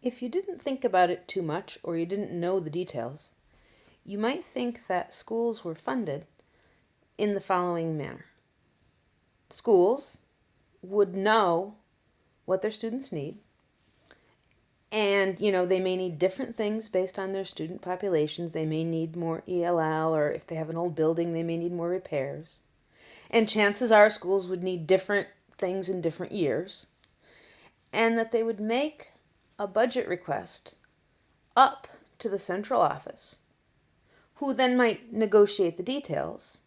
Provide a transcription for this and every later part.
If you didn't think about it too much or you didn't know the details, you might think that schools were funded in the following manner. Schools would know what their students need, and they may need different things based on their student populations. They may need more ELL, or if they have an old building, they may need more repairs. And chances are schools would need different things in different years, and that they would make a budget request up to the central office, who then might negotiate the details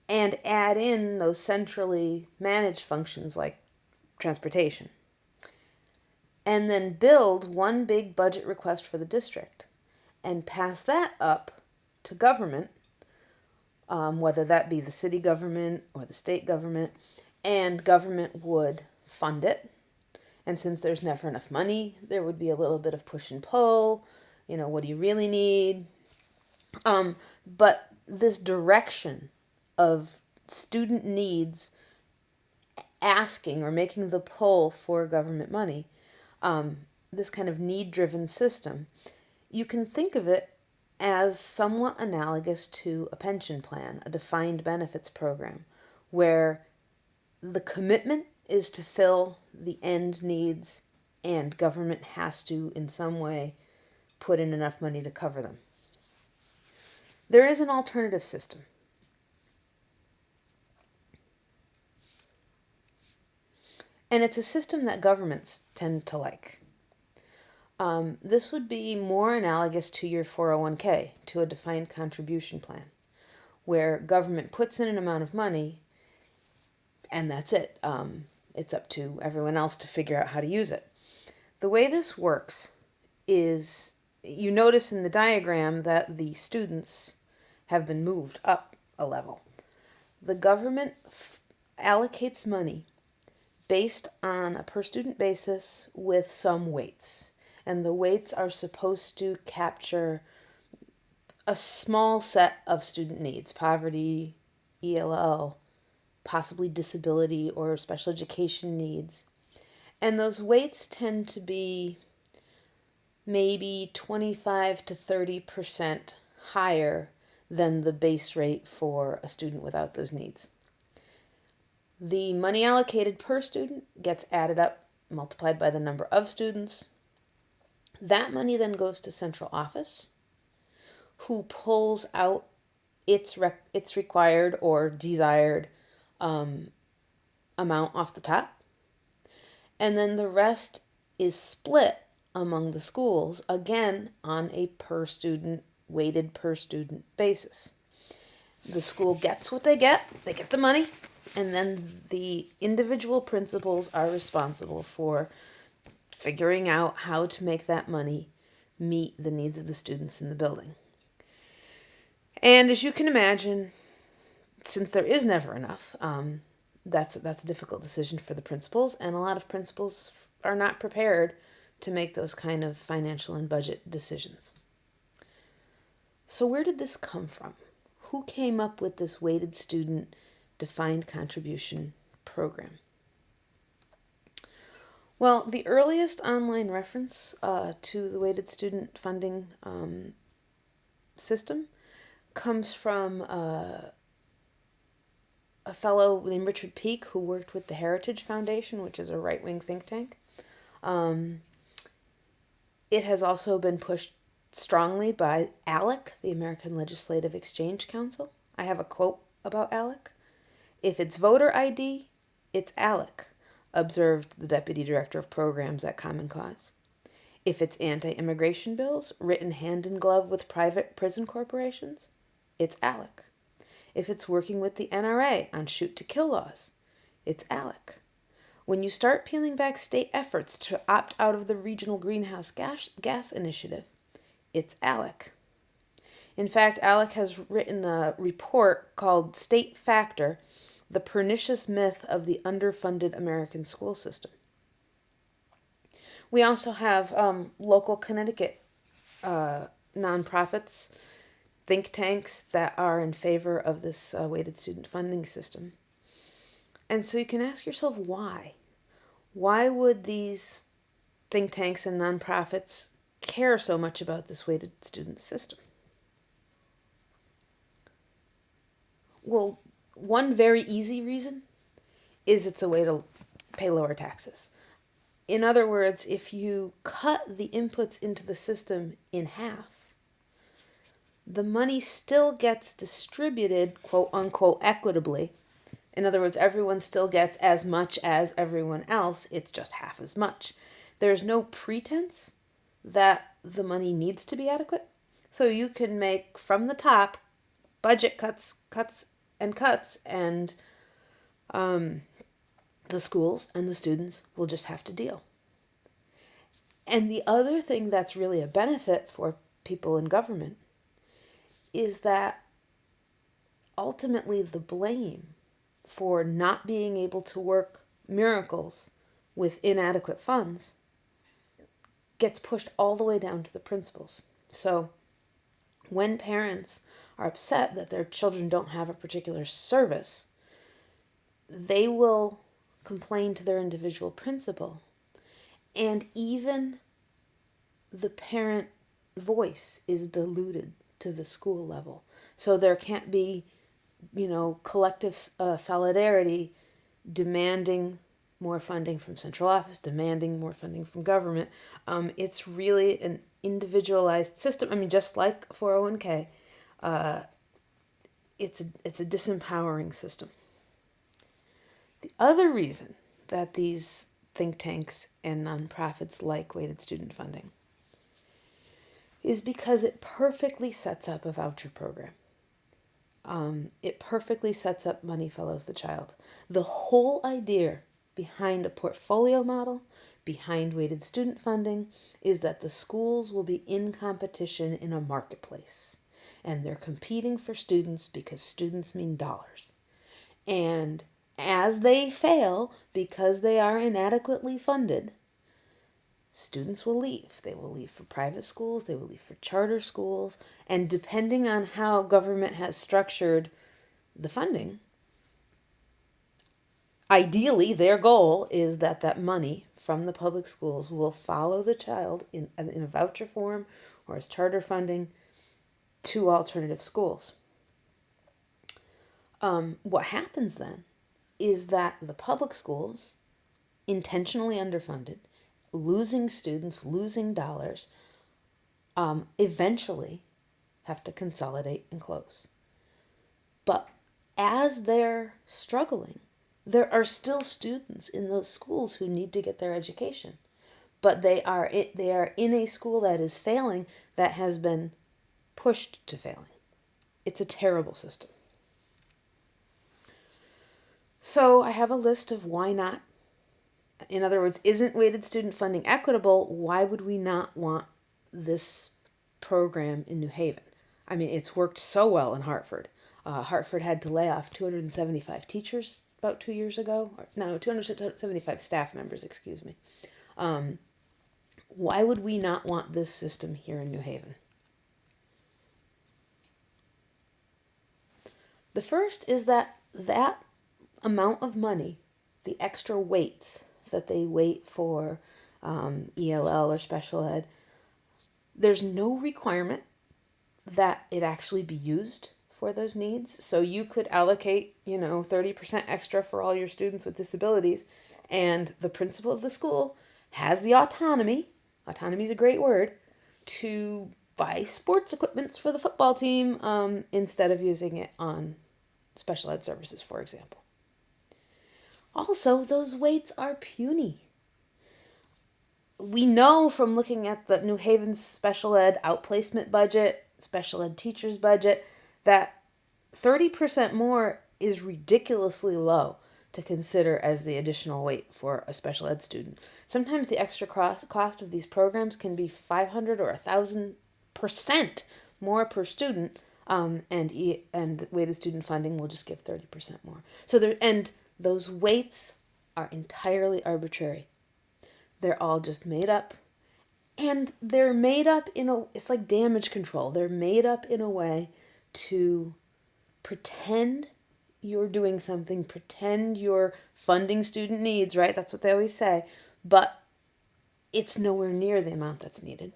and add in those centrally managed functions like transportation, and then build one big budget request for the district and pass that up to government, whether that be the city government or the state government, and government would fund it. And since there's never enough money, there would be a little bit of push and pull. What do you really need? But this direction of student needs asking or making the pull for government money, this kind of need-driven system, you can think of it as somewhat analogous to a pension plan, a defined benefits program, where the commitment is to fill the end needs and government has to, in some way, put in enough money to cover them. There is an alternative system. And it's a system that governments tend to like. This would be more analogous to your 401k, to a defined contribution plan, where government puts in an amount of money and that's it. It's up to everyone else to figure out how to use it. The way this works is, you notice in the diagram that the students have been moved up a level. The government allocates money based on a per student basis with some weights. And the weights are supposed to capture a small set of student needs: poverty, ELL, possibly disability or special education needs. And those weights tend to be maybe 25 to 30% higher than the base rate for a student without those needs. The money allocated per student gets added up, multiplied by the number of students. That money then goes to central office, who pulls out its required or desired amount off the top. And then the rest is split among the schools, again on a per student, weighted per student basis. The school gets what they get the money, and then the individual principals are responsible for figuring out how to make that money meet the needs of the students in the building. And as you can imagine, since there is never enough, that's a difficult decision for the principals, and a lot of principals are not prepared to make those kind of financial and budget decisions. So where did this come from? Who came up with this weighted student defined contribution program? Well, the earliest online reference to the weighted student funding system comes from a fellow named Richard Peal, who worked with the Heritage Foundation, which is a right-wing think tank. It has also been pushed strongly by ALEC, the American Legislative Exchange Council. I have a quote about ALEC. "If it's voter ID, it's ALEC," observed the Deputy Director of Programs at Common Cause. "If it's anti-immigration bills written hand in glove with private prison corporations, it's ALEC. If it's working with the NRA on shoot-to-kill laws, it's ALEC. When you start peeling back state efforts to opt out of the Regional Greenhouse Gas Initiative, it's ALEC." In fact, ALEC has written a report called State Factor: The Pernicious Myth of the Underfunded American School System. We also have local Connecticut nonprofits, think tanks that are in favor of this weighted student funding system. And so you can ask yourself, why? Why would these think tanks and nonprofits care so much about this weighted student system? Well, one very easy reason is it's a way to pay lower taxes. In other words, if you cut the inputs into the system in half, the money still gets distributed, quote unquote, equitably. In other words, everyone still gets as much as everyone else, it's just half as much. There's no pretense that the money needs to be adequate. So you can make from the top budget cuts, and the schools and the students will just have to deal. And the other thing that's really a benefit for people in government is that ultimately the blame for not being able to work miracles with inadequate funds gets pushed all the way down to the principals. So when parents are upset that their children don't have a particular service, they will complain to their individual principal. And even the parent voice is diluted to the school level. So there can't be, collective solidarity demanding more funding from central office, demanding more funding from government. It's really an individualized system. I mean, just like 401k, it's a disempowering system. The other reason that these think tanks and nonprofits like weighted student funding is because it perfectly sets up a voucher program. It perfectly sets up Money Follows the Child. The whole idea behind a portfolio model, behind weighted student funding, is that the schools will be in competition in a marketplace. And they're competing for students because students mean dollars. And as they fail, because they are inadequately funded, students will leave. They will leave for private schools, they will leave for charter schools, and depending on how government has structured the funding, ideally their goal is that that money from the public schools will follow the child in a voucher form or as charter funding to alternative schools. What happens then is that the public schools, intentionally underfunded, losing students, losing dollars, eventually have to consolidate and close. But as they're struggling, there are still students in those schools who need to get their education. But they are in a school that is failing, that has been pushed to failing. It's a terrible system. So I have a list of why not. In other words, isn't weighted student funding equitable? Why would we not want this program in New Haven? I mean, it's worked so well in Hartford. Hartford had to lay off 275 teachers about 2 years ago. No, 275 staff members, excuse me. Why would we not want this system here in New Haven? The first is that amount of money, the extra weights that they weight for ELL or special ed, there's no requirement that it actually be used for those needs. So you could allocate, 30% extra for all your students with disabilities, and the principal of the school has the autonomy is a great word, to buy sports equipments for the football team instead of using it on special ed services, for example. Also, those weights are puny. We know from looking at the New Haven's special ed outplacement budget, special ed teachers budget, that 30% more is ridiculously low to consider as the additional weight for a special ed student. Sometimes the extra cost of these programs can be 500 or 1,000% more per student, and weighted student funding will just give 30% more. And those weights are entirely arbitrary. They're all just made up. And they're made up it's like damage control. They're made up in a way to pretend you're doing something, pretend you're funding student needs, right? That's what they always say. But it's nowhere near the amount that's needed.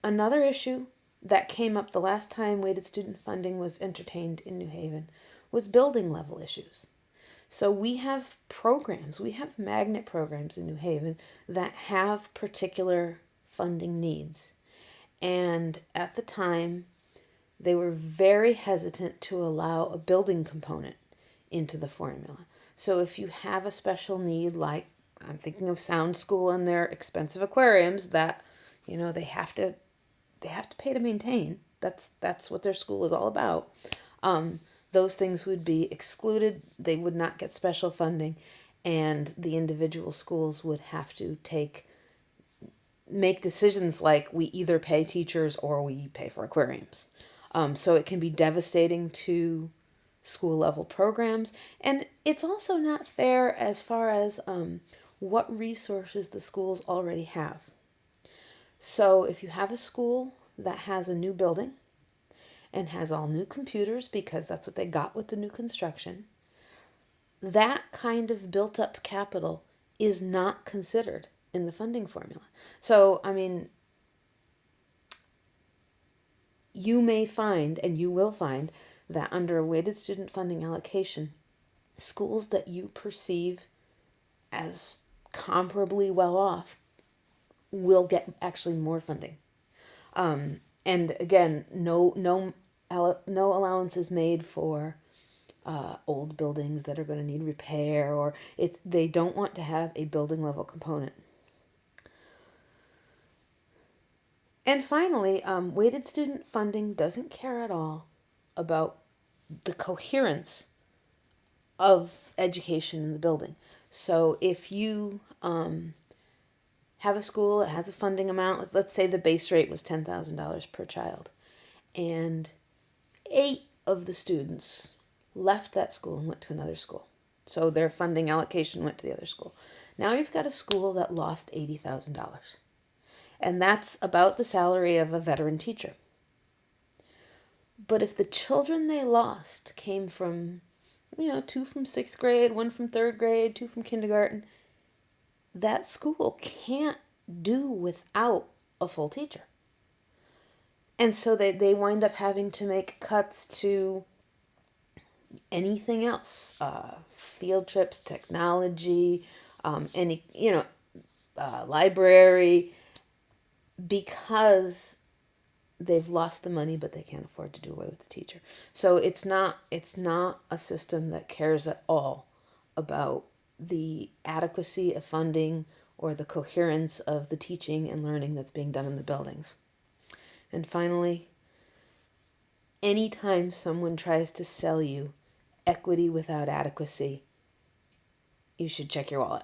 Another issue that came up the last time weighted student funding was entertained in New Haven was building level issues. So we have programs, we have magnet programs in New Haven that have particular funding needs. And at the time, they were very hesitant to allow a building component into the formula. So if you have a special need, like I'm thinking of Sound School and their expensive aquariums that, they have to pay to maintain. That's what their school is all about. Those things would be excluded. They would not get special funding, and the individual schools would have to make decisions like we either pay teachers or we pay for aquariums. So it can be devastating to school level programs, and it's also not fair as far as what resources the schools already have. So if you have a school that has a new building and has all new computers because that's what they got with the new construction, that kind of built up capital is not considered in the funding formula. So, you may find, and you will find, that under a weighted student funding allocation, schools that you perceive as comparably well off will get actually more funding. And again, no allowance is made for old buildings that are going to need repair, or they don't want to have a building level component. And finally, weighted student funding doesn't care at all about the coherence of education in the building. So if you have a school that has a funding amount, let's say the base rate was $10,000 per child, and 8 of the students left that school and went to another school. So their funding allocation went to the other school. Now you've got a school that lost $80,000. And that's about the salary of a veteran teacher. But if the children they lost came from, 2 from 6th grade, 1 from 3rd grade, 2 from kindergarten, that school can't do without a full teacher. And so they wind up having to make cuts to anything else, field trips, technology, library, because they've lost the money, but they can't afford to do away with the teacher. So it's not a system that cares at all about the adequacy of funding or the coherence of the teaching and learning that's being done in the buildings. And finally, anytime someone tries to sell you equity without adequacy, you should check your wallet.